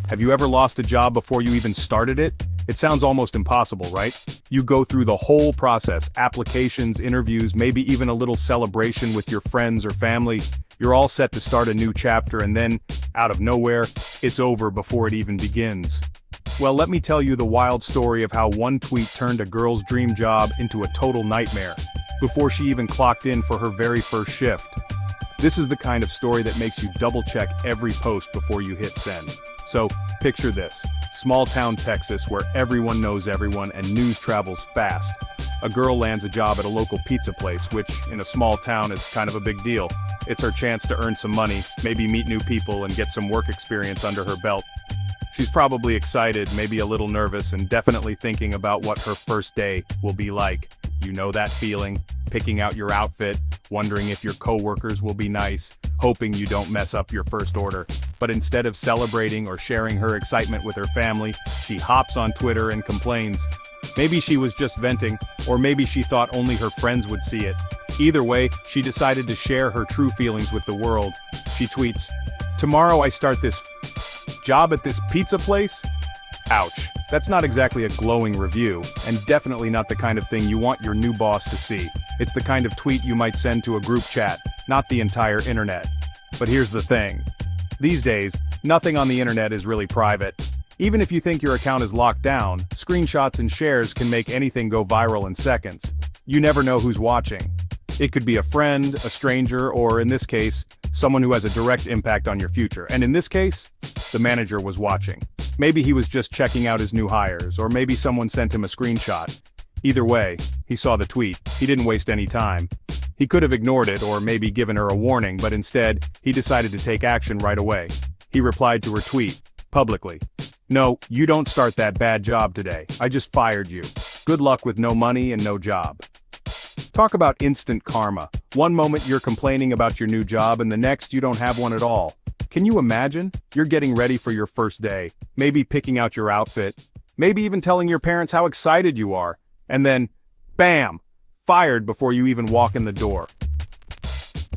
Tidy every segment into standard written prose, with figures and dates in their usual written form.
Have you ever lost a job before you even started it? It sounds almost impossible, right? You go through the whole process, applications, interviews, maybe even a little celebration with your friends or family. You're all set to start a new chapter and then, out of nowhere, it's over before it even begins. Well, let me tell you the wild story of how one tweet turned a girl's dream job into a total nightmare, before she even clocked in for her very first shift. This is the kind of story that makes you double-check every post before you hit send. So, picture this. Small-town Texas where everyone knows everyone and news travels fast. A girl lands a job at a local pizza place, which, in a small town, is kind of a big deal. It's her chance to earn some money, maybe meet new people and get some work experience under her belt. She's probably excited, maybe a little nervous, and definitely thinking about what her first day will be like. You know that feeling? Picking out your outfit, wondering if your coworkers will be nice, hoping you don't mess up your first order. But instead of celebrating or sharing her excitement with her family, she hops on Twitter and complains. Maybe she was just venting, or maybe she thought only her friends would see it. Either way, she decided to share her true feelings with the world. She tweets, "Tomorrow I start this job at this pizza place?" Ouch. That's not exactly a glowing review, and definitely not the kind of thing you want your new boss to see. It's the kind of tweet you might send to a group chat, not the entire internet. But here's the thing. These days, nothing on the internet is really private. Even if you think your account is locked down, screenshots and shares can make anything go viral in seconds. You never know who's watching. It could be a friend, a stranger, or in this case, someone who has a direct impact on your future. And in this case, the manager was watching. Maybe he was just checking out his new hires, or maybe someone sent him a screenshot. Either way, he saw the tweet. He didn't waste any time. He could have ignored it or maybe given her a warning, but instead, he decided to take action right away. He replied to her tweet, publicly. "No, you don't start that bad job today. I just fired you. Good luck with no money and no job." Talk about instant karma. One moment you're complaining about your new job and the next you don't have one at all. Can you imagine? You're getting ready for your first day, maybe picking out your outfit, maybe even telling your parents how excited you are, and then, bam, fired before you even walk in the door.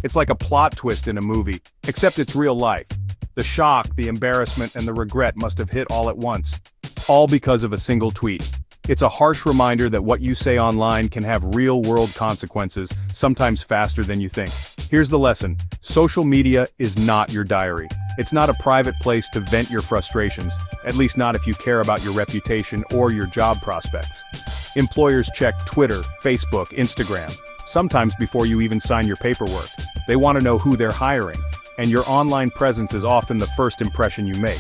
It's like a plot twist in a movie, except it's real life. The shock, the embarrassment, and the regret must have hit all at once. All because of a single tweet. It's a harsh reminder that what you say online can have real-world consequences, sometimes faster than you think. Here's the lesson. Social media is not your diary. It's not a private place to vent your frustrations, at least not if you care about your reputation or your job prospects. Employers check Twitter, Facebook, Instagram, sometimes before you even sign your paperwork. They want to know who they're hiring, and your online presence is often the first impression you make.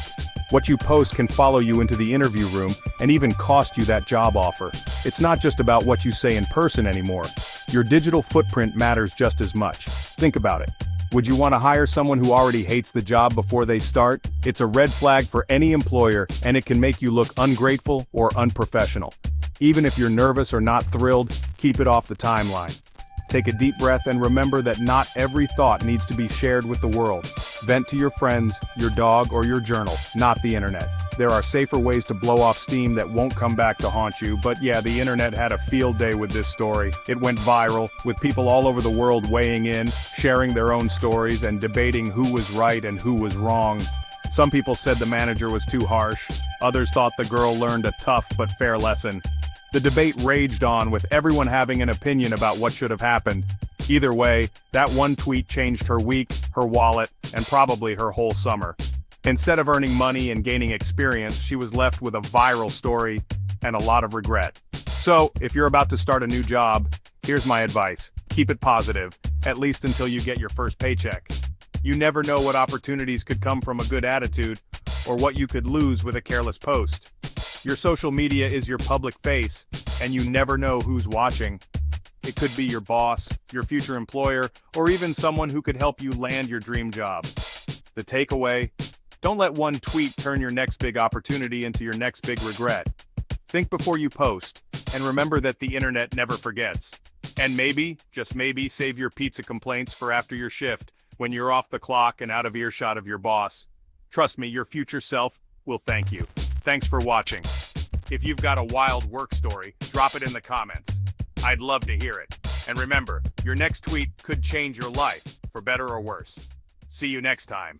What you post can follow you into the interview room and even cost you that job offer. It's not just about what you say in person anymore. Your digital footprint matters just as much. Think about it. Would you want to hire someone who already hates the job before they start? It's a red flag for any employer, and it can make you look ungrateful or unprofessional. Even if you're nervous or not thrilled, keep it off the timeline. Take a deep breath and remember that not every thought needs to be shared with the world. Vent to your friends, your dog, or your journal, not the internet. There are safer ways to blow off steam that won't come back to haunt you, but yeah, the internet had a field day with this story. It went viral, with people all over the world weighing in, sharing their own stories, and debating who was right and who was wrong. Some people said the manager was too harsh. Others thought the girl learned a tough but fair lesson. The debate raged on, with everyone having an opinion about what should have happened. Either way, that one tweet changed her week, her wallet, and probably her whole summer. Instead of earning money and gaining experience, she was left with a viral story and a lot of regret. So, if you're about to start a new job, here's my advice. Keep it positive, at least until you get your first paycheck. You never know what opportunities could come from a good attitude, or what you could lose with a careless post. Your social media is your public face, and you never know who's watching. It could be your boss, your future employer, or even someone who could help you land your dream job. The takeaway: don't let one tweet turn your next big opportunity into your next big regret. Think before you post, and remember that the internet never forgets. And maybe, just maybe, save your pizza complaints for after your shift, when you're off the clock and out of earshot of your boss. Trust me, your future self will thank you. Thanks for watching. If you've got a wild work story, drop it in the comments. I'd love to hear it. And remember, your next tweet could change your life, for better or worse. See you next time.